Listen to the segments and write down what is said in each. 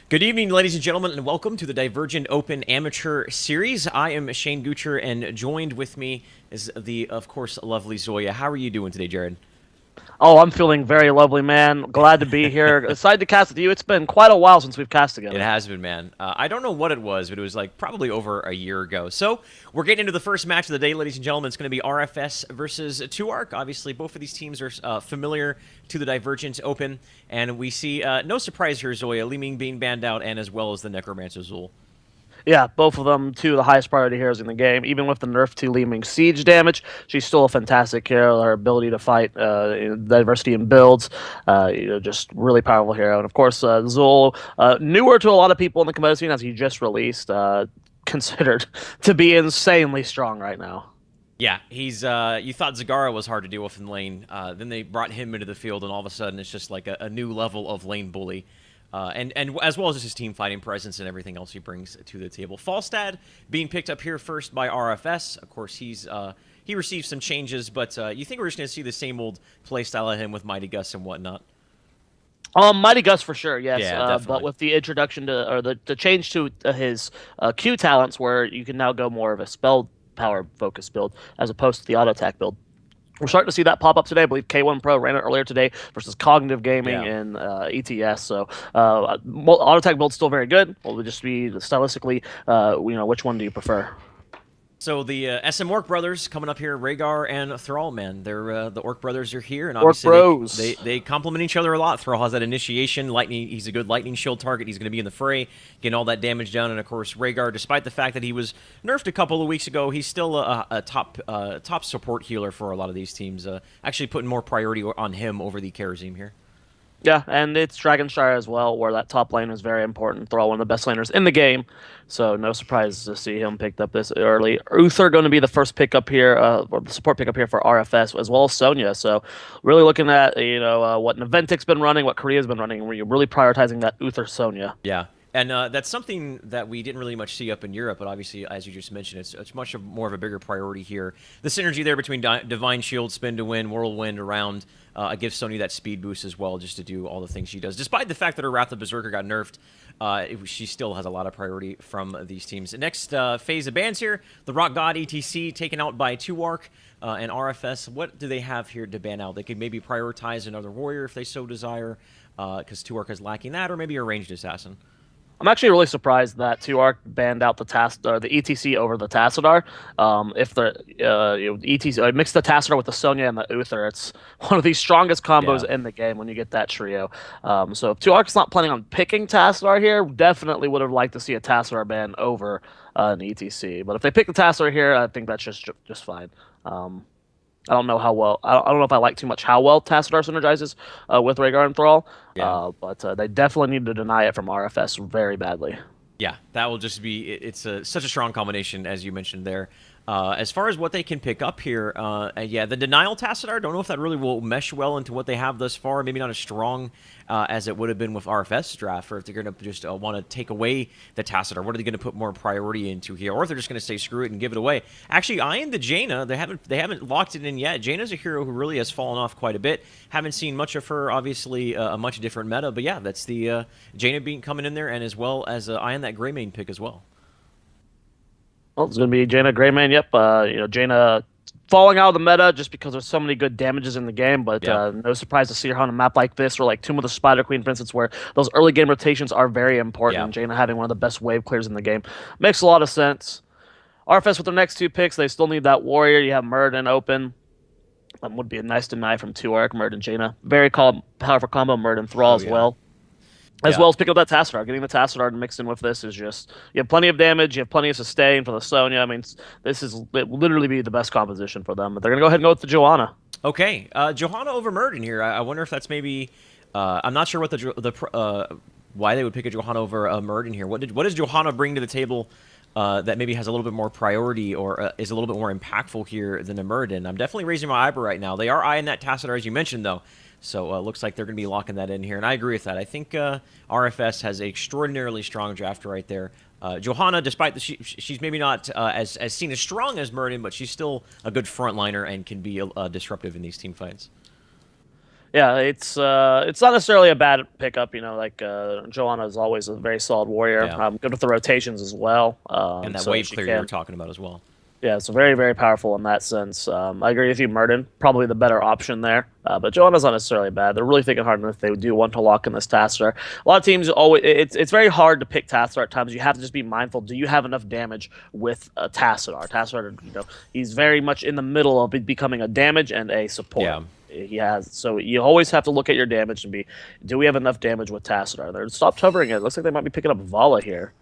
Good evening, ladies and gentlemen, and welcome to the Divergent Open Amateur Series. I am Shane Gucher, and joined with me is the, of course, lovely Zoya. How are you doing today, Jared? Oh, I'm feeling very lovely, man. Glad to be here. Excited to cast with you. It's been quite a while since we've cast It together. has been, man. I don't know what it was, but it was like probably over a year ago. So we're getting into the first match of the day, ladies and gentlemen. It's going to be RFS versus 2ARC. Obviously, both of these teams are familiar to the Divergent Open, and we see no surprise here, Zoya, Li Ming being banned out, and as well as the Necromancer Zul. Yeah, both of them two of the highest priority heroes in the game. Even with the nerf to Li Ming's siege damage, she's still a fantastic hero. Her ability to fight, diversity in builds, just really powerful hero. And of course, Zul, newer to a lot of people in the competitive scene as he just released, considered to be insanely strong right now. Yeah, he's. You thought Zagara was hard to deal with in lane. Then they brought him into the field, and all of a sudden, it's just like a new level of lane bully. And as well as just his team fighting presence and everything else he brings to the table. Falstad being picked up here first by RFS. Of course, he received some changes, but you think we're just going to see the same old playstyle of him with Mighty Gus and whatnot? Mighty Gus for sure, yes. Yeah, But definitely. with the introduction to, or the change to his Q talents, where you can now go more of a spell power focused build as opposed to the auto attack build. We're starting to see that pop up today. I believe K1 Pro ran it earlier today versus Cognitive Gaming Yeah. and ETS. So auto attack build's still very good. Well, it would just be stylistically, which one do you prefer? So the SM Orc brothers coming up here, Rhaegar and Thrall, man. They're the Orc brothers are here, and Orc obviously they Bros. they complement each other a lot. Thrall has that initiation, lightning. He's a good lightning shield target. He's going to be in the fray, getting all that damage down. And of course, Rhaegar, despite the fact that he was nerfed a couple of weeks ago, he's still a top support healer for a lot of these teams. Actually, putting more priority on him over the Kharazim here. Yeah, and it's Dragonshire as well, where that top lane is very important. Thrall, one of the best laners in the game, so no surprise to see him picked up this early. Uther going to be the first pickup here, or the support pickup here for RFS, as well as Sonya. So really looking at what Naventic's been running, what Korea's been running, where you're really prioritizing that Uther Sonya. Yeah. And that's something that we didn't really much see up in Europe, but obviously, as you just mentioned, it's much more of a bigger priority here. The synergy there between Divine Shield, Spin to Win, Whirlwind around gives Sony that speed boost as well, just to do all the things she does. Despite the fact that her Wrath of Berserker got nerfed, she still has a lot of priority from these teams. The next phase of bans here, the Rock God ETC taken out by 2ARC and RFS. What do they have here to ban out? They could maybe prioritize another warrior if they so desire, because 2ARC is lacking that, or maybe a ranged assassin. I'm actually really surprised that 2ARC banned out the ETC over the Tassadar. If the ETC mix the Tassadar with the Sonya and the Uther, it's one of the strongest combos Yeah. in the game when you get that trio. So if 2ARC's not planning on picking Tassadar here, definitely would have liked to see a Tassadar ban over an ETC. But if they pick the Tassadar here, I think that's just fine. I don't know how well. I don't know if I like too much how well Tassadar synergizes with Rhaegar and Thrall, Yeah. but they definitely need to deny it from RFS very badly. Yeah, that will just be. It's such a strong combination, as you mentioned there. As far as what they can pick up here, yeah, the Denial Tassadar, don't know if that really will mesh well into what they have thus far. Maybe not as strong as it would have been with RFS draft, or if they're going to just want to take away the Tassadar. What are they going to put more priority into here? Or if they're just going to say screw it and give it away. Actually, eyeing the Jaina, they haven't locked it in yet. Jaina's a hero who really has fallen off quite a bit. Haven't seen much of her, obviously, a much different meta. But yeah, that's the Jaina being coming in there, and as well as eyeing that Greymane pick as well. Well, it's going to be Jaina Greymane. Yep, Jaina falling out of the meta just because there's so many good damages in the game. But Yeah. no surprise to see her on a map like this, or like Tomb of the Spider Queen, for instance, where those early game rotations are very important. Yeah. And Jaina having one of the best wave clears in the game makes a lot of sense. RFS with their next two picks, they still need that warrior. You have Murden open. Would be a nice deny from 2ARC, Murden Jaina. Very powerful combo, Murden Thrall Oh as yeah. well. As Yeah. well as picking up that Tassadar. Getting the Tassadar mixed in with this is just, you have plenty of damage, you have plenty of sustain for the Sonya. I mean, it will literally be the best composition for them. But they're going to go ahead and go with the Joanna. Okay, Johanna over Murden here. I wonder if that's maybe. I'm not sure what why they would pick a Johanna over a Murden here. What does Johanna bring to the table that maybe has a little bit more priority or is a little bit more impactful here than a Murden? I'm definitely raising my eyebrow right now. They are eyeing that Tassadar, as you mentioned, though. So looks like they're going to be locking that in here, and I agree with that. I think RFS has an extraordinarily strong draft right there. Johanna, despite she's maybe not as seen as strong as Murden, but she's still a good frontliner and can be disruptive in these team fights. Yeah, it's not necessarily a bad pickup. You know, like Joanna is always a very solid warrior. Yeah. Good with the rotations as well. And that So wave she clear you were can. talking about as well. Yeah, so very, very powerful in that sense. I agree with you, Murden. Probably the better option there. But Joanna's not necessarily bad. They're really thinking hard if they do want to lock in this Tassadar. A lot of teams always it's very hard to pick Tassadar at times. You have to just be mindful. Do you have enough damage with Tassadar? Tassadar, he's very much in the middle of becoming a damage and a support. Yeah. He has, so you always have to look at your damage and be, do we have enough damage with Tassadar? They're stopped hovering it. Looks like they might be picking up Vala here.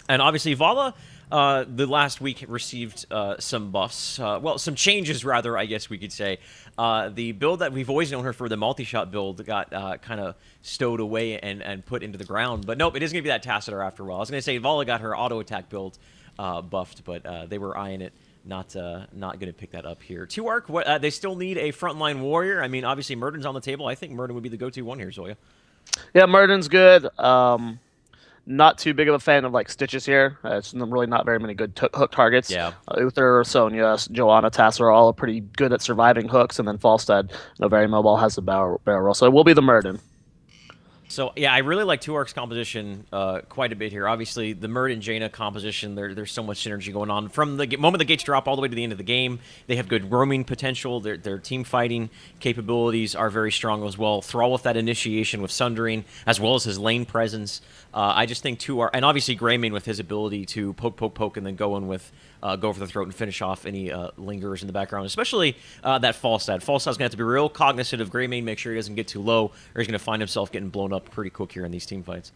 And obviously, Vala, the last week received some buffs. Well, some changes, rather, I guess we could say. The build that we've always known her for, the multi-shot build, got kind of stowed away and put into the ground. But nope, it is going to be that Tassadar after a while. I was going to say Vala got her auto-attack build buffed, but they were eyeing it. Not going to pick that up here. 2-Arc, they still need a frontline warrior. I mean, obviously, Murden's on the table. I think Murden would be the go-to one here, Zoya. Yeah, Murden's good. Not too big of a fan of like Stitches here. It's really not very many good hook targets. Yeah. Uther, Sonya, Joanna, Tassadar are all pretty good at surviving hooks, and then Falstad, very mobile, has the barrel roll. So it will be the Murden. So, yeah, I really like 2-Arc's composition quite a bit here. Obviously, the Murd and Jaina composition, there's so much synergy going on. From the moment the gates drop all the way to the end of the game, they have good roaming potential. Their team fighting capabilities are very strong as well. Thrall with that initiation with Sundering, as well as his lane presence. I just think 2-Arc, and obviously Greymane with his ability to poke, and then go in with go for the throat and finish off any lingerers in the background, especially that Falstad. Falstad's going to have to be real cognizant of Greymane, make sure he doesn't get too low, or he's going to find himself getting blown up pretty quick here in these team fights.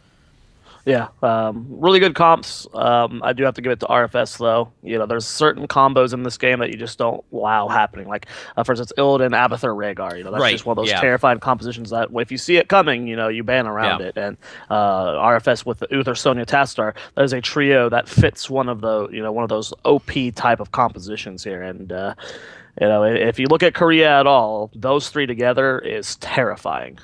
Yeah, really good comps. I do have to give it to RFS though. There's certain combos in this game that you just don't allow happening. Like, for instance, Illidan, Abathur, Rhaegar. That's right. just one of those terrifying compositions that if you see it coming, you ban around it. And RFS with the Uther, Sonya, Tassadar, that is a trio that fits one of those OP type of compositions here. And if you look at Korea at all, those three together is terrifying.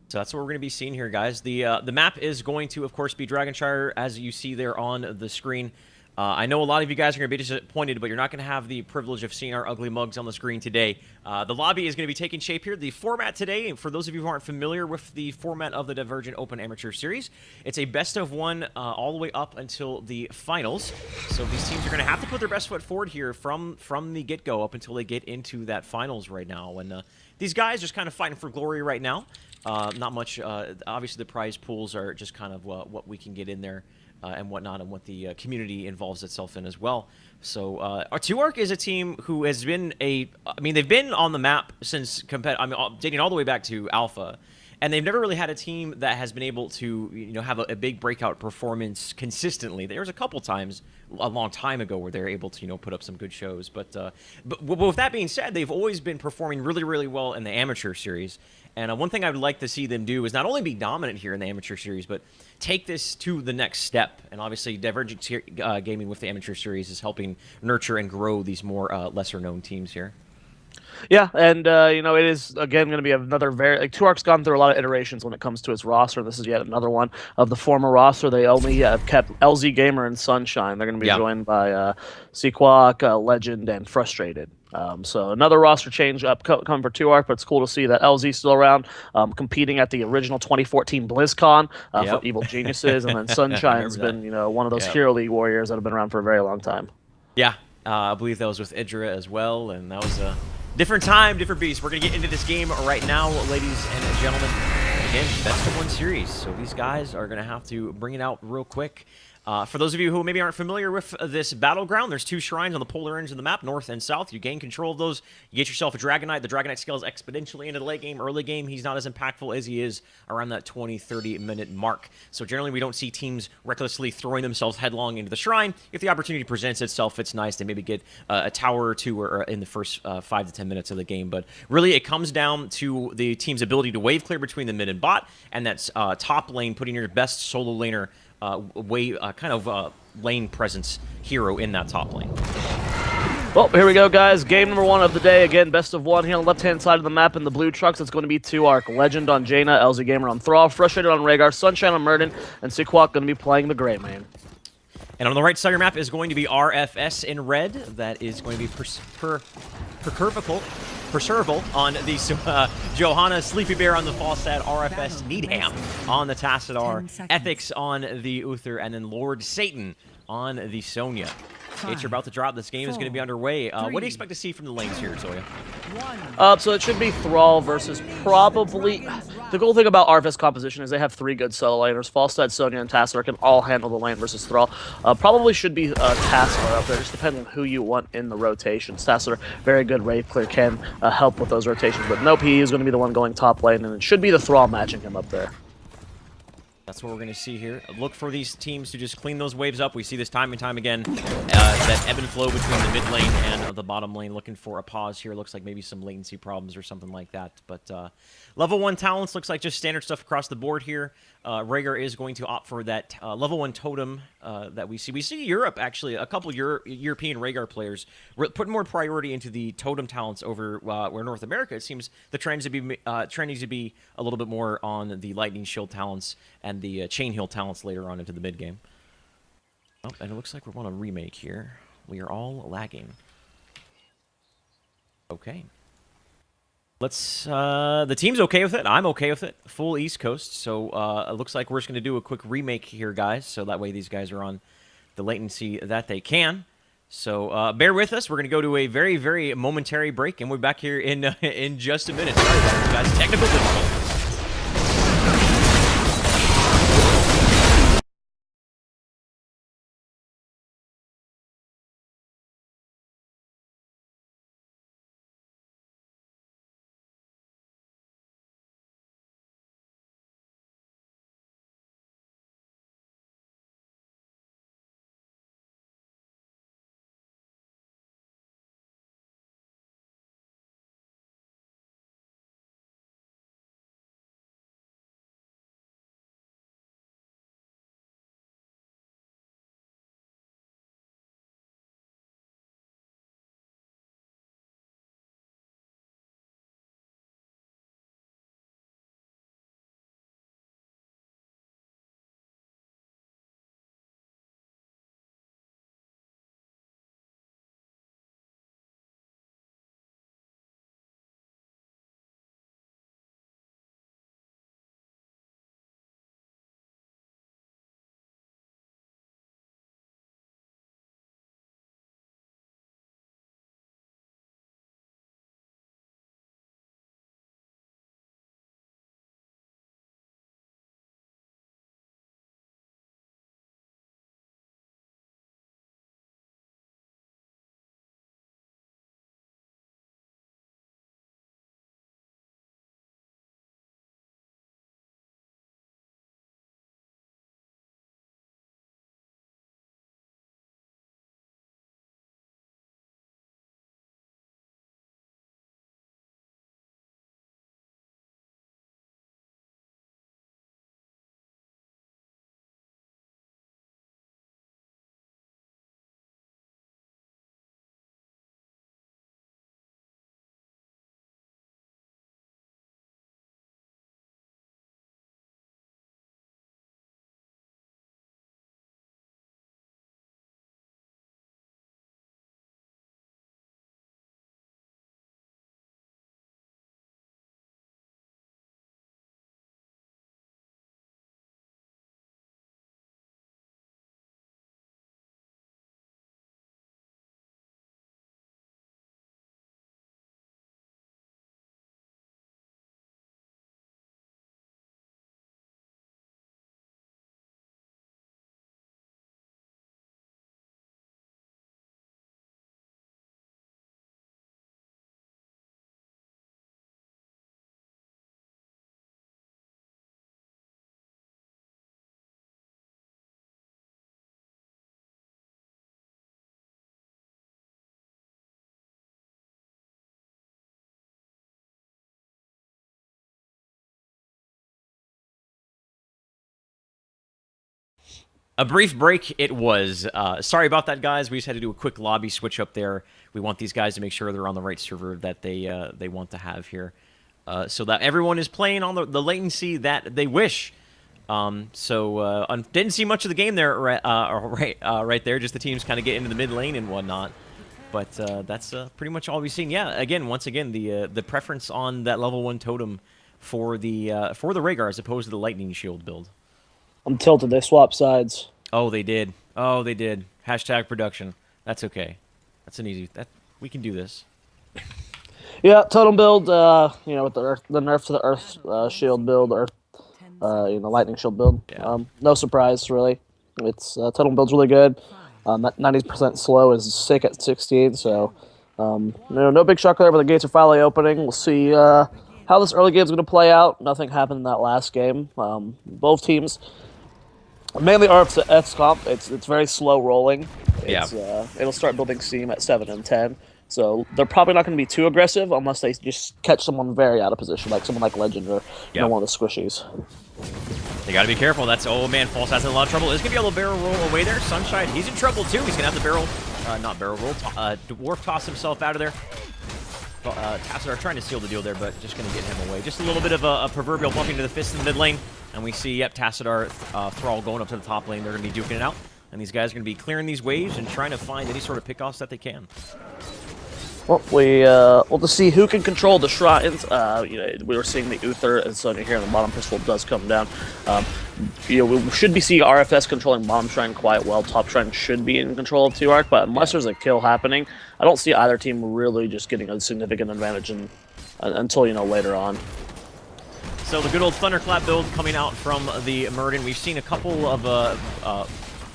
So that's what we're going to be seeing here, guys. The map is going to, of course, be Dragonshire, as you see there on the screen. I know a lot of you guys are going to be disappointed, but you're not going to have the privilege of seeing our ugly mugs on the screen today. The lobby is going to be taking shape here. The format today, for those of you who aren't familiar with the format of the Divergent Open Amateur Series, it's a best-of-1 all the way up until the finals. So these teams are going to have to put their best foot forward here from the get-go up until they get into that finals right now. And these guys just kind of fighting for glory right now. Not much. Obviously, the prize pools are just kind of what we can get in there and whatnot, and what the community involves itself in as well. So, our 2-Arc is a team who has been they've been on the map since dating all the way back to Alpha, and they've never really had a team that has been able to have a big breakout performance consistently. There was a couple times a long time ago where they're able to put up some good shows, but with that being said, they've always been performing really, really well in the amateur series. And one thing I would like to see them do is not only be dominant here in the amateur series, but take this to the next step. And obviously, Divergent Gaming with the amateur series is helping nurture and grow these more lesser-known teams here. Yeah, and it is again going to be another very 2-Arc's gone through a lot of iterations when it comes to its roster. This is yet another one of the former roster. They only have kept LZ Gamer and Sunshine. They're going to be joined by Sequoc, Legend, and Frustrated. So another roster change coming for 2-Arc, but it's cool to see that LZ's still around, competing at the original 2014 BlizzCon for Evil Geniuses, and then Sunshine's been one of those Hero League warriors that have been around for a very long time. Yeah, I believe that was with Idra as well, and that was a different time, different beast. We're going to get into this game right now, ladies and gentlemen. Again, best-of-1 series, so these guys are going to have to bring it out real quick. For those of you who maybe aren't familiar with this battleground, there's 2 shrines on the polar ends of the map, north and south. You gain control of those. You get yourself a Dragonite. The Dragonite scales exponentially into the late game. Early game, he's not as impactful as he is around that 20, 30-minute mark. So generally, we don't see teams recklessly throwing themselves headlong into the shrine. If the opportunity presents itself, it's nice to maybe get a tower or 2 or in the first 5 to 10 minutes of the game. But really, it comes down to the team's ability to wave clear between the mid and bot, and that's top lane, putting your best solo laner lane presence hero in that top lane. Well, here we go, guys. Game number 1 of the day. Again, best-of-1 here on the left-hand side of the map in the blue trucks. It's going to be 2-Arc. Legend on Jaina, LZ Gamer on Thrall, Frustrated on Rhaegar, Sunshine on Murden, and Sequoc going to be playing the Greymane. And on the right side of your map is going to be RFS in red. That is going to be Percival on the Johanna, Sleepy Bear on the Falstad, RFS Needham on the Tassadar, Ethics on the Uther, and then Lord Satan on the Sonya. Gates are about to drop. This game is going to be underway. What do you expect to see from the lanes here, Zoya? So it should be Thrall versus probably... The cool thing about RFS composition is they have 3 good solo laners. Falstad, Sonya, and Tassadar can all handle the lane versus Thrall. Probably should be Tassadar up there, just depending on who you want in the rotations. Tassadar, very good Wraith Clear, can help with those rotations. But nope, he is going to be the one going top lane, and it should be the Thrall matching him up there. That's what we're going to see here. Look for these teams to just clean those waves up. We see this time and time again. That ebb and flow between the mid lane and the bottom lane. Looking for a pause here. Looks like maybe some latency problems or something like that. But level 1 talents looks like just standard stuff across the board here. Rhaegar is going to opt for that level 1 totem that we see. We see Europe, actually, a couple European Rhaegar players put more priority into the totem talents over where North America. It seems the trend needs to be a little bit more on the lightning shield talents and the chain heal talents later on into the mid game. Oh, and it looks like we're on a remake here. We are all lagging. Okay. Let's, the team's okay with it. I'm okay with it. Full East Coast. So, it looks like we're just going to do a quick remake here, guys. So that way these guys are on the latency that they can. So, bear with us. We're going to go to a very, very momentary break, and we're back here in just a minute. Sorry about that, guys. Technical difficulties. A brief break it was. Sorry about that, guys. We just had to do a quick lobby switch up there. We want these guys to make sure they're on the right server that they want to have here, so that everyone is playing on the latency that they wish. Didn't see much of the game there right there. Just the teams kind of get into the mid lane and whatnot. But that's pretty much all we've seen. Yeah, again, once again, the preference on that level 1 totem for the Rhaegar as opposed to the Lightning Shield build. I'm tilted. They swapped sides. Oh, they did. Oh, they did. Hashtag production. That's okay. That's an easy. We can do this. Yeah, totem build. You know, with the nerf to the Earth Shield build, Earth, Lightning Shield build. Yeah. No surprise really. It's totem build's really good. That 90% slow is sick at 16. So, no big shock there. But the gates are finally opening. We'll see how this early game is going to play out. Nothing happened in that last game. Both teams. Mainly RFS comp. It's very slow rolling. It'll start building steam at 7 and 10. So they're probably not going to be too aggressive unless they just catch someone very out of position, like someone like Legend or one of the squishies. They got to be careful. That's, oh man, False has in a lot of trouble. Is going to be able to barrel roll away there. Sunshine, he's in trouble too. He's going to have to dwarf toss himself out of there. Tassadar trying to seal the deal there, but just going to get him away. Just a little bit of a proverbial bumping to the fist in the mid lane. And we see, Tassadar, Thrall going up to the top lane. They're going to be duking it out. And these guys are going to be clearing these waves and trying to find any sort of pickoffs that they can. Well, we'll just see who can control the shrines. We were seeing the Uther and Sonya here, and the bottom pistol does come down. We should be seeing RFS controlling bottom shrine quite well. Top shrine should be in control of 2-Arc, but unless there's a kill happening, I don't see either team really just getting a significant advantage until later on. So the good old Thunderclap build coming out from the Murden. We've seen a couple of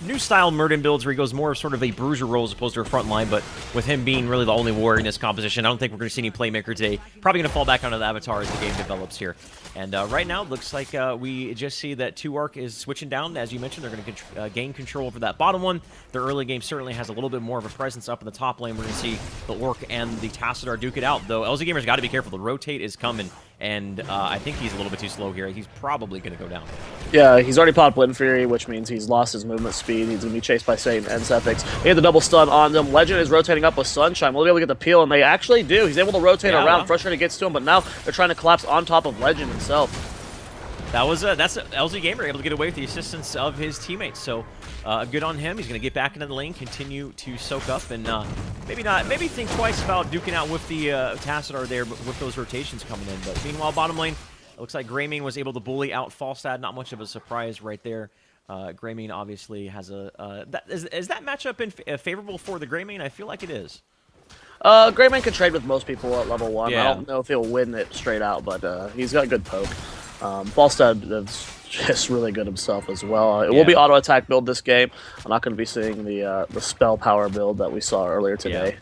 new style Murden builds where he goes more of sort of a bruiser role as opposed to a front line, but with him being really the only warrior in this composition, I don't think we're going to see any playmaker today. Probably going to fall back onto the Avatar as the game develops here. And right now, it looks like we just see that 2-Arc is switching down. As you mentioned, they're going to gain control over that bottom one. Their early game certainly has a little bit more of a presence up in the top lane. We're going to see the Orc and the Tassadar duke it out, though LZ Gamer's got to be careful. The rotate is coming, and I think he's a little bit too slow here. He's probably going to go down. Yeah, he's already popped Wind Fury, which means he's lost his movement speed. He's going to be chased by Satan and Sethix. He had the double stun on them. Legend is rotating up with Sunshine. We'll be able to get the peel, and they actually do. He's able to rotate around. Frustrated gets to him, but now they're trying to collapse on top of Legend himself. That's LZ Gamer able to get away with the assistance of his teammates. So good on him. He's going to get back into the lane, continue to soak up, and maybe think twice about duking out with the Tassadar there, but with those rotations coming in. But meanwhile, bottom lane, it looks like Greymane was able to bully out Falstad. Not much of a surprise right there. Greymane obviously has is that matchup been favorable for the Greymane? I feel like it is. Greymane can trade with most people at level 1. Yeah. I don't know if he'll win it straight out, but he's got good poke. Falstad is just really good himself as well. It will be auto attack build this game. I'm not going to be seeing the spell power build that we saw earlier today.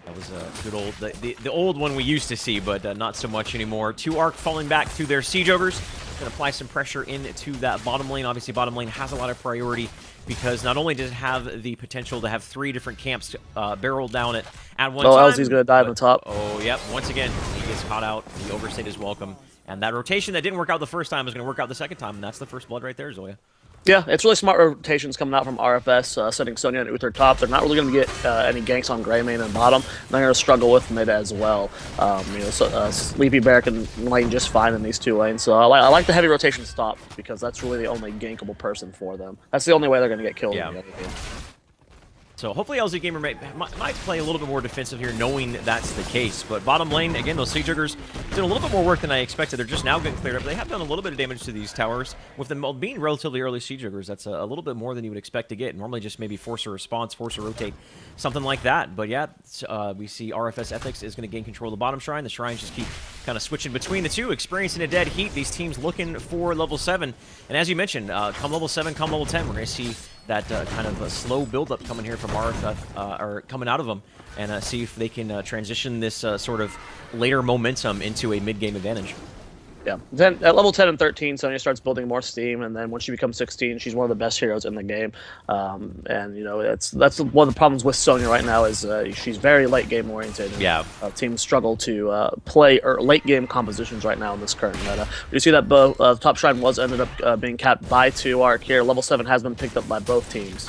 That was a good old the old one we used to see, but not so much anymore. 2-Arc falling back to their Siege Ogres. Going to apply some pressure into that bottom lane. Obviously, bottom lane has a lot of priority because not only does it have the potential to have 3 different camps barrel down it at one time. Oh, LZ's going to dive on top. Oh, yep. Once again, he gets caught out. The overstate is welcome. And that rotation that didn't work out the first time is going to work out the second time, and that's the first blood right there, Zoya. Yeah, it's really smart rotations coming out from RFS, setting Sonya and Uther top. They're not really going to get any ganks on Greymane and bottom. They're going to struggle with mid as well. Sleepy Bear can lane just fine in these 2 lanes. So I like the heavy rotation stop because that's really the only gankable person for them. That's the only way they're going to get killed in the other game. So hopefully LZ Gamer might play a little bit more defensive here, knowing that's the case. But bottom lane, again, those Siege Ogres did a little bit more work than I expected. They're just now getting cleared up. They have done a little bit of damage to these towers. With them being relatively early Siege Ogres, that's a little bit more than you would expect to get. Normally just maybe force a response, force a rotate, something like that. But yeah, we see RFS Ethics is going to gain control of the bottom shrine. The shrines just keep kind of switching between the two, experiencing a dead heat. These teams looking for level 7. And as you mentioned, come level 7, come level 10, we're going to see that kind of a slow build-up coming here from RFF, or coming out of them, and see if they can transition this sort of later momentum into a mid-game advantage. Yeah, then at level 10 and 13, Sonya starts building more steam, and then when she becomes 16, she's one of the best heroes in the game. And that's one of the problems with Sonya right now is she's very late game oriented. Yeah, teams struggle to play late game compositions right now in this current meta. You see that top shrine was ended up being capped by 2-Arc here. Level 7 has been picked up by both teams.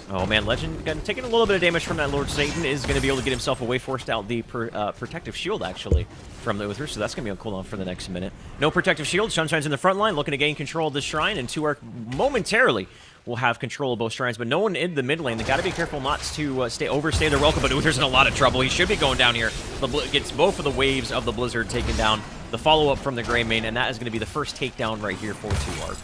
Oh man, Legend taking a little bit of damage from that Lord Satan is going to be able to get himself away, forced out the protective shield actually from the Uther, so that's going to be on cooldown for the next minute. No protective shield, Sunshine's in the front line looking to gain control of this shrine, and 2-Arc momentarily will have control of both shrines, but no one in the mid lane. They got to be careful not to overstay their welcome, but Uther's in a lot of trouble. He should be going down here. Gets both of the waves of the Blizzard taken down. The follow-up from the Greymane, and that is going to be the first takedown right here for 2ARK.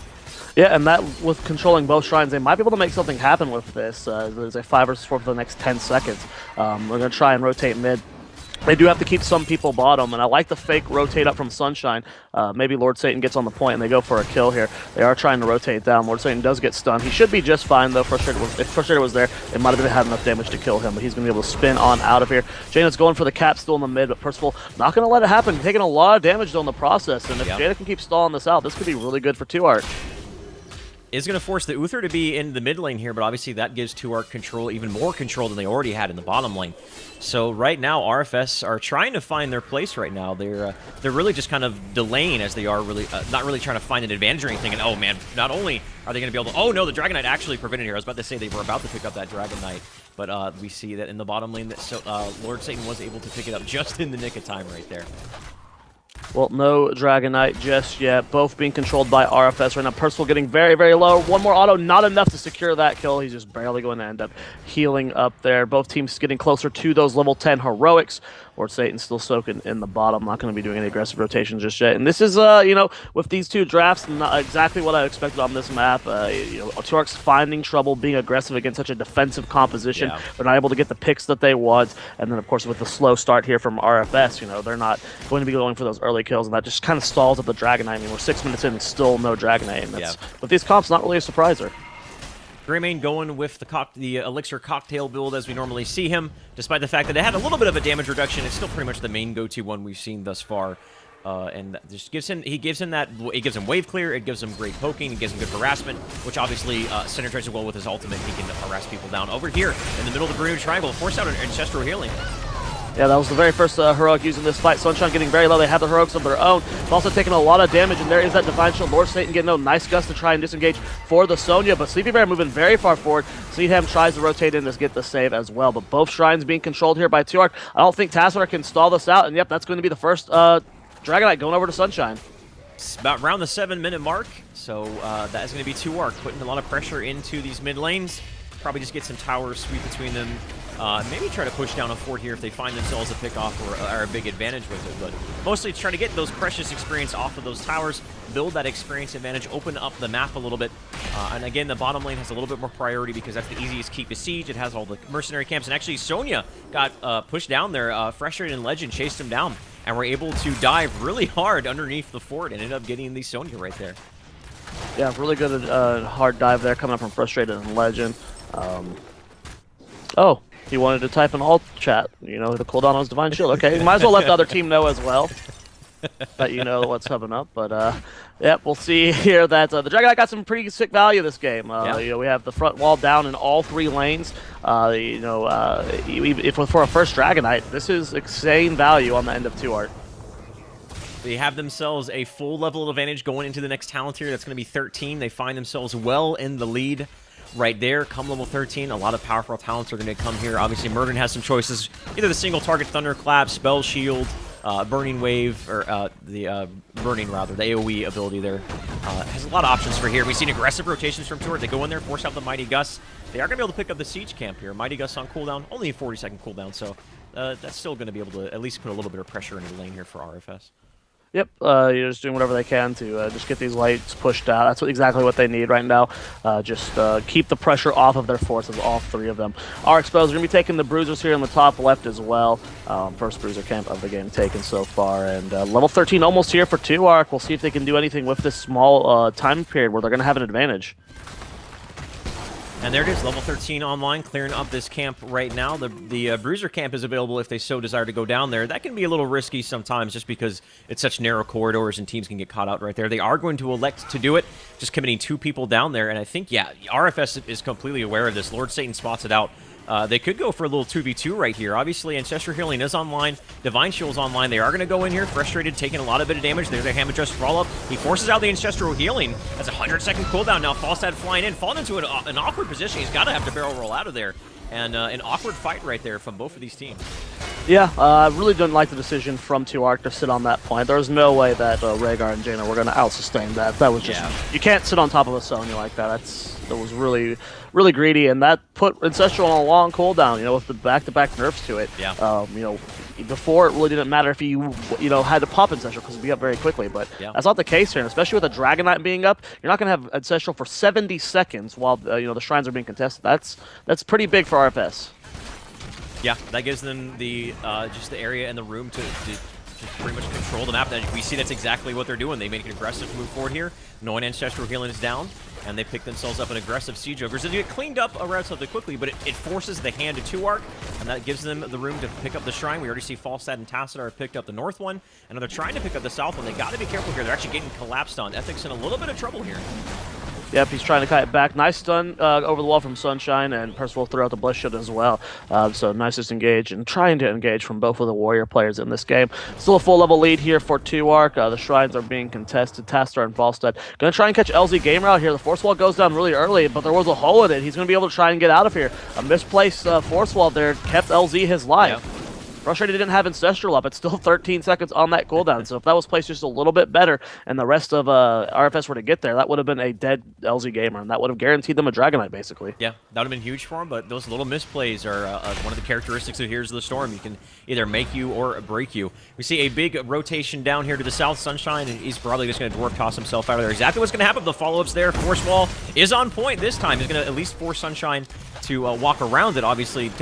Yeah, and that with controlling both shrines, they might be able to make something happen with this. There's a 5 versus 4 for the next 10 seconds. We're going to try and rotate mid. They do have to keep some people bottom, and I like the fake rotate up from Sunshine. Maybe Lord Satan gets on the point, and they go for a kill here. They are trying to rotate down. Lord Satan does get stunned. He should be just fine, though. If Frustrated was there, it might have had enough damage to kill him, but he's going to be able to spin on out of here. Jaina's going for the cap still in the mid, but Percival not going to let it happen. Taking a lot of damage, though, in the process, and if Jaina can keep stalling this out, this could be really good for 2ARK. Is going to force the Uther to be in the mid lane here, but obviously that gives 2ARK control, even more control than they already had in the bottom lane. So right now, RFS are trying to find their place right now. They're really just kind of delaying as they are really not really trying to find an advantage or anything. And oh man, not only are they going to be able to... Oh no, the Dragon Knight actually prevented here. I was about to say they were about to pick up that Dragon Knight, but we see that in the bottom lane that Lord Satan was able to pick it up just in the nick of time right there. Well, no Dragon Knight just yet. Both being controlled by RFS right now. Percival getting very, very low. One more auto, not enough to secure that kill. He's just barely going to end up healing up there. Both teams getting closer to those level 10 heroics. Lord Satan still soaking in the bottom. Not going to be doing any aggressive rotations just yet. And this is, you know, with these two drafts, not exactly what I expected on this map. You know, 2ARK's finding trouble being aggressive against such a defensive composition. Yeah. They're not able to get the picks that they want. And then, of course, with the slow start here from RFS, you know, they're not going to be going for those early kills. And that just kind of stalls up the Dragon Knight. I mean, we're 6 minutes in and still no Dragon Knight. And that's, with these comps, not really a surpriser. Greymane going with the Elixir Cocktail build as we normally see him, despite the fact that it had a little bit of a damage reduction. It's still pretty much the main go-to one we've seen thus far, and that just gives him it gives him wave clear, it gives him great poking, it gives him good harassment, which obviously synergizes well with his ultimate. He can harass people down. Over here in the middle of the Bermuda Triangle, force out an ancestral healing. Yeah, that was the very first heroic using this fight. Sunshine getting very low. They have the heroics of their own. But also taking a lot of damage, and there is that Divine Shield. Lord Satan getting a nice gust to try and disengage for the Sonya, but Sleepy Bear moving very far forward. Seedham tries to rotate in to get the save as well, but both shrines being controlled here by 2ARK. I don't think Tassadar can stall this out, and yep, that's going to be the first Dragon Knight going over to Sunshine. It's about around the 7-minute mark, so that is going to be 2ARK putting a lot of pressure into these mid lanes. Probably just get some towers sweep between them. Maybe try to push down a fort here if they find themselves a pick-off or a big advantage with it. But mostly try to get those precious experience off of those towers, build that experience advantage, open up the map a little bit. And again, the bottom lane has a little bit more priority because that's the easiest keep to siege. It has all the mercenary camps. And actually, Sonya got pushed down there. Frustrated and Legend chased him down and were able to dive really hard underneath the fort and ended up getting the Sonya right there. Yeah, really good hard dive there coming up from Frustrated and Legend. Oh. He wanted to type in alt chat, you know, the cooldown on his Divine Shield. Okay, you might as well let the other team know as well that you know what's coming up. But, yeah, we'll see here that the Dragon Knight got some pretty sick value this game. You know, we have the front wall down in all 3 lanes. You know, if for a first Dragon Knight, this is insane value on the end of 2ARK. They have themselves a full level advantage going into the next talent tier. That's going to be 13. They find themselves well in the lead. Right there, come level 13, a lot of powerful talents are going to come here. Obviously, Murden has some choices. Either the single target Thunderclap, Spell Shield, Burning Wave, or the Burning, rather, the AoE ability there. Has a lot of options for here. We've seen aggressive rotations from 2ARK. They go in there, force out the Mighty Gust. They are going to be able to pick up the Siege Camp here. Mighty Gust on cooldown, only a 40-second cooldown, so that's still going to be able to at least put a little bit of pressure into the lane here for RFS. Yep, you're just doing whatever they can to just get these lights pushed out. That's exactly what they need right now. Just keep the pressure off of their forces, all 3 of them are exposed. We're going to be taking the Bruisers here in the top left as well. First Bruiser camp of the game taken so far. And level 13 almost here for 2ARK. We'll see if they can do anything with this small time period where they're going to have an advantage. And there it is, level 13 online, clearing up this camp right now. The Bruiser camp is available if they so desire to go down there. That can be a little risky sometimes just because it's such narrow corridors and teams can get caught out right there. They are going to elect to do it, just committing 2 people down there. And I think, yeah, RFS is completely aware of this. Lord Satan spots it out. They could go for a little 2v2 right here. Obviously, Ancestral Healing is online. Divine Shield's online. They are going to go in here, frustrated, taking a lot of bit of damage. There's a Hammer Just follow-up. He forces out the Ancestral Healing. That's a 100-second cooldown now. Falstad flying in, falling into an awkward position. He's got to have to barrel roll out of there. And an awkward fight right there from both of these teams. Yeah, I really didn't like the decision from 2Arc to sit on that point. There was no way that Rhaegar and Jaina were going to out-sustain that. That was just... Yeah. You can't sit on top of a Sonya like that. That was really, really greedy, and that put Ancestral on a long cooldown, you know, with the back-to-back nerfs to it. Yeah. You know, before it really didn't matter if you know, had to pop Ancestral because it'd be up very quickly, but that's not the case here, and especially with a Dragon Knight being up, you're not going to have Ancestral for 70 seconds while, you know, the shrines are being contested. That's pretty big for RFS. Yeah, that gives them the just the area and the room to just pretty much control the map. We see that's exactly what they're doing. They make an aggressive move forward here, knowing Ancestral Healing is down, and they pick themselves up an aggressive Siege Ogres. They get cleaned up relatively quickly, but it forces the hand to 2Arc, and that gives them the room to pick up the Shrine. We already see Falstad and Tassadar have picked up the north one, and they're trying to pick up the south one. They got to be careful here. They're actually getting collapsed on. Ethic's in a little bit of trouble here. Yep, he's trying to cut it back. Nice stun over the wall from Sunshine, and Percival threw out the Bless Shield as well. So nice disengage and trying to engage from both of the Warrior players in this game. Still a full level lead here for 2Arc. The Shrines are being contested. Tastar and Falstad going to try and catch LZ Gamer out here. The Force Wall goes down really early, but there was a hole in it. He's going to be able to try and get out of here. A misplaced Force Wall there kept LZ his life. Yep. Frustrated he didn't have Ancestral up. It's still 13 seconds on that cooldown. So if that was placed just a little bit better and the rest of RFS were to get there, that would have been a dead LZ Gamer, and that would have guaranteed them a Dragon Knight, basically. Yeah, that would have been huge for him, but those little misplays are one of the characteristics of Heroes of the Storm. You can either make you or break you. We see a big rotation down here to the south. Sunshine, and he's probably just going to Dwarf Toss himself out of there. Exactly what's going to happen. The follow-ups there. Force Wall is on point this time. He's going to at least force Sunshine to walk around it. Obviously,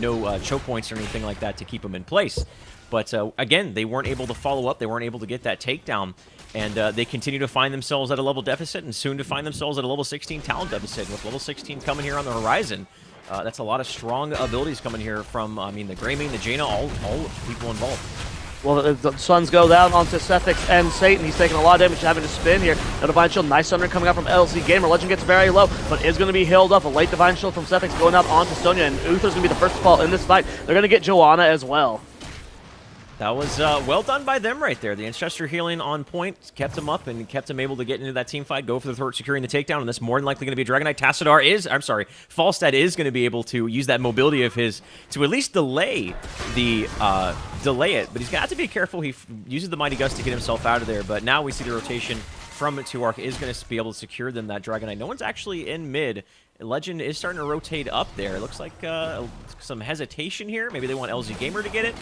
no choke points or anything like that to keep him in place. But again, they weren't able to follow up. They weren't able to get that takedown. And they continue to find themselves at a level deficit and soon to find themselves at a level 16 talent deficit. With level 16 coming here on the horizon, that's a lot of strong abilities coming here from, I mean, the Greymane, the Jaina, all people involved. Well, the Suns go down onto Cephix and Satan. He's taking a lot of damage having to spin here. A Divine Shield, nice Thunder coming out from LC Gamer. Legend gets very low, but is going to be healed up. A late Divine Shield from Cephix going out onto Sonya, and Uther's going to be the first to fall in this fight. They're going to get Joanna as well. That was well done by them right there. The Ancestor Healing on point kept him up and kept him able to get into that team fight, go for the throat, securing the takedown, and that's more than likely going to be a Dragon Knight. Falstad is going to be able to use that mobility of his to at least delay it, but he's got to be careful. He uses the Mighty Gust to get himself out of there, but now we see the rotation from 2Arc is going to be able to secure them that Dragon Knight. No one's actually in mid. Legend is starting to rotate up there. It looks like some hesitation here. Maybe they want LZ Gamer to get it.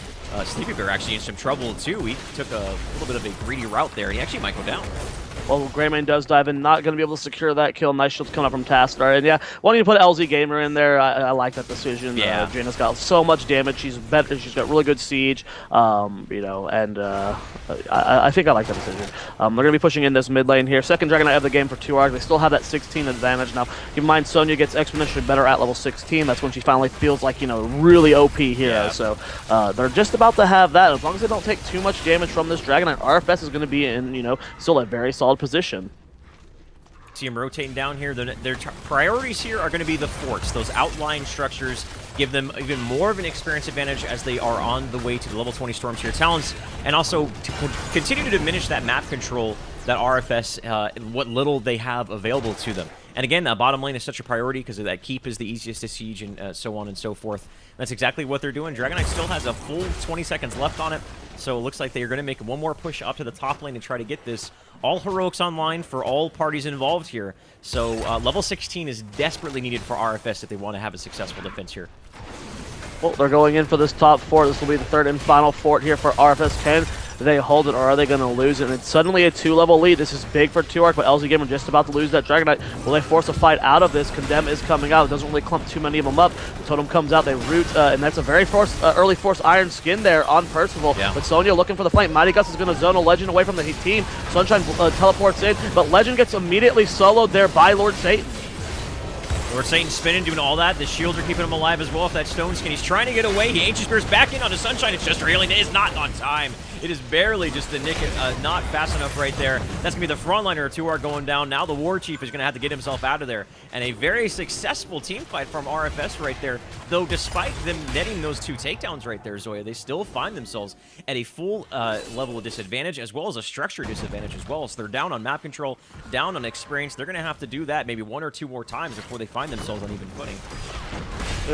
Sleepy Bear actually in some trouble too. He took a little bit of a greedy route there, and he actually might go down. Well, Greymane does dive in, not going to be able to secure that kill. Nice shields coming up from Tastar. And yeah, wanting to put LZ Gamer in there, I like that decision. Yeah. Jaina's got so much damage. She's better. She's got really good siege. You know, and I think I like that decision. They're going to be pushing in this mid lane here. Second Dragon Knight of the game for 2Arc. They still have that 16 advantage now. Keep in mind, Sonya gets exponentially better at level 16. That's when she finally feels like, you know, really OP hero. Yeah. So they're just about to have that. As long as they don't take too much damage from this Dragon Knight, RFS is going to be in, you know, still a very solid position. See him rotating down here. Their priorities here are going to be the forts. Those outlying structures give them even more of an experience advantage as they are on the way to the level 20 Stormseer Talons, and also to continue to diminish that map control that RFS, what little they have available to them. And again, bottom lane is such a priority because that keep is the easiest to siege and so on and so forth. That's exactly what they're doing. Dragon Knight still has a full 20 seconds left on it, so it looks like they're going to make one more push up to the top lane and try to get this all heroics online for all parties involved here. So level 16 is desperately needed for RFS if they want to have a successful defense here. Well, they're going in for this top fort. This will be the third and final fort here for RFS. Can they hold it, or are they going to lose it? And it's suddenly a 2-level lead. This is big for 2Arc, but LZ Gamer just about to lose that Dragon Knight. Will they force a fight out of this? Condemn is coming out. It doesn't really clump too many of them up. The totem comes out. They root, and that's a very early force Iron Skin there on Percival. Yeah. But Sonya looking for the flank. Mighty Gust is going to zone a Legend away from the team. Sunshine teleports in, but Legend gets immediately soloed there by Lord Satan. Lord Satan spinning, doing all that. The shields are keeping him alive as well. If that Stone Skin, he's trying to get away. He Ancient Spears back in onto Sunshine. It's just Healing. It is not on time. It is barely just the nick, not fast enough right there. That's going to be the frontliner of 2Arc going down. Now the War Chief is going to have to get himself out of there. And a very successful team fight from RFS right there. Though despite them netting those 2 takedowns right there, Zoya, they still find themselves at a full level of disadvantage as well as a structure disadvantage as well. So they're down on map control, down on experience. They're going to have to do that maybe 1 or 2 more times before they find themselves on even footing.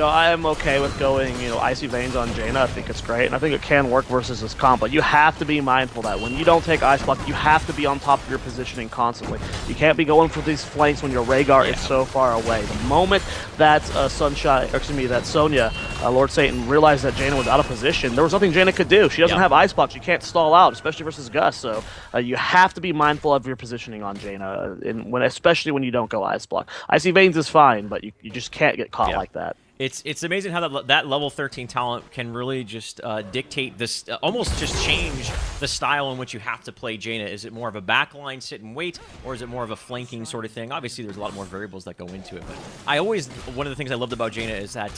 I am okay with going, Icy Veins on Jaina. I think it's great, and I think it can work versus this comp, but you have to be mindful that when you don't take Ice Block, you have to be on top of your positioning constantly. You can't be going for these flanks when your Rhaegar is so far away. The moment that that Sonya, Lord Satan, realized that Jaina was out of position, there was nothing Jaina could do. She doesn't have Ice Block. She can't stall out, especially versus Gus, so you have to be mindful of your positioning on Jaina, especially when you don't go Ice Block. Icy Veins is fine, but you just can't get caught like that. It's amazing how that level 13 talent can really just dictate this, almost just change the style in which you have to play Jaina. Is it more of a backline sit and wait, or is it more of a flanking sort of thing? Obviously, there's a lot more variables that go into it, but one of the things I loved about Jaina is that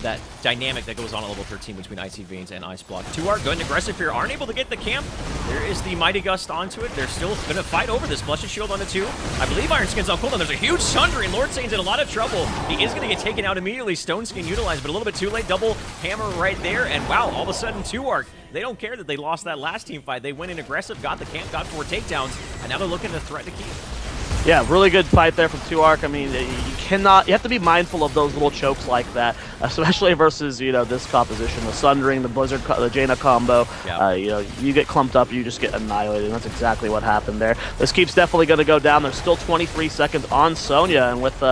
that dynamic that goes on at level 13 between Icy Veins and Ice Block. 2Ark going aggressive here, aren't able to get the camp. There is the Mighty Gust onto it. They're still going to fight over this. Blessed Shield on the 2. I believe Iron Skin's on cooldown. There's a huge Sundry, and Lord Satan's in a lot of trouble. He is going to get taken out immediately. Stone Skin utilized, but a little bit too late. Double hammer right there, and wow, all of a sudden 2Ark, they don't care that they lost that last team fight. They went in aggressive, got the camp, got 4 takedowns, and now they're looking to threaten to keep. Yeah, really good fight there from 2Ark. I mean, you have to be mindful of those little chokes like that, especially versus, this composition, the Sundering, the Blizzard, the Jaina combo. You get clumped up, you just get annihilated, and that's exactly what happened there. This keep's definitely going to go down. There's still 23 seconds on Sonya, and with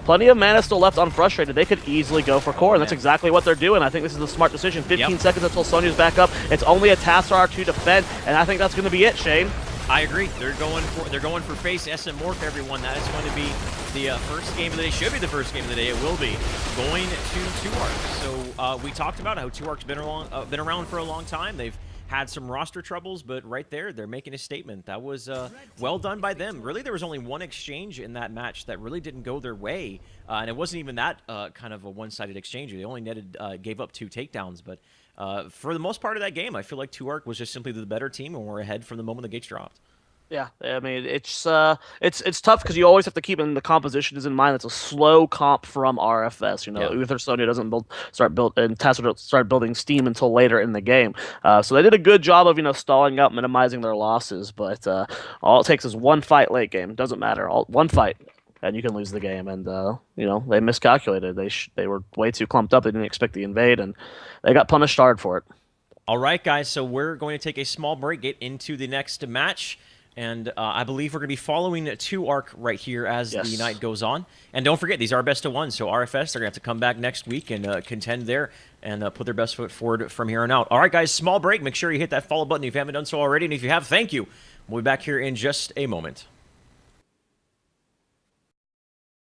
plenty of mana still left unfrustrated, they could easily go for core, and that's exactly what they're doing. I think this is a smart decision. 15 seconds until Sonya's back up. It's only a Tassar to defend, and I think that's going to be it, Shane. I agree. They're going for face SM Morph, everyone. That is going to be the first game of the day. Should be the first game of the day. It will be going to 2Ark. So we talked about how 2Ark's been around for a long time. They've had some roster troubles, but right there, they're making a statement. That was well done by them. Really, there was only one exchange in that match that really didn't go their way, and it wasn't even that kind of a one-sided exchange. They only gave up 2 takedowns, but for the most part of that game, I feel like 2Ark was just simply the better team, and we're ahead from the moment the gates dropped. Yeah, I mean, it's tough because you always have to keep in the composition is in mind. It's a slow comp from RFS. Uther Sonya doesn't and Tassel don't start building steam until later in the game. So they did a good job of stalling out, minimizing their losses. But all it takes is one fight late game. It doesn't matter. One fight, and you can lose the game. And they miscalculated. They were way too clumped up. They didn't expect the invade, and they got punished hard for it. All right, guys. So we're going to take a small break, get into the next match. And I believe we're going to be following 2Ark right here as the night goes on. And don't forget, these are best of 1, so RFS, they're going to have to come back next week and contend there and put their best foot forward from here on out. All right, guys, small break. Make sure you hit that follow button if you haven't done so already. And if you have, thank you. We'll be back here in just a moment.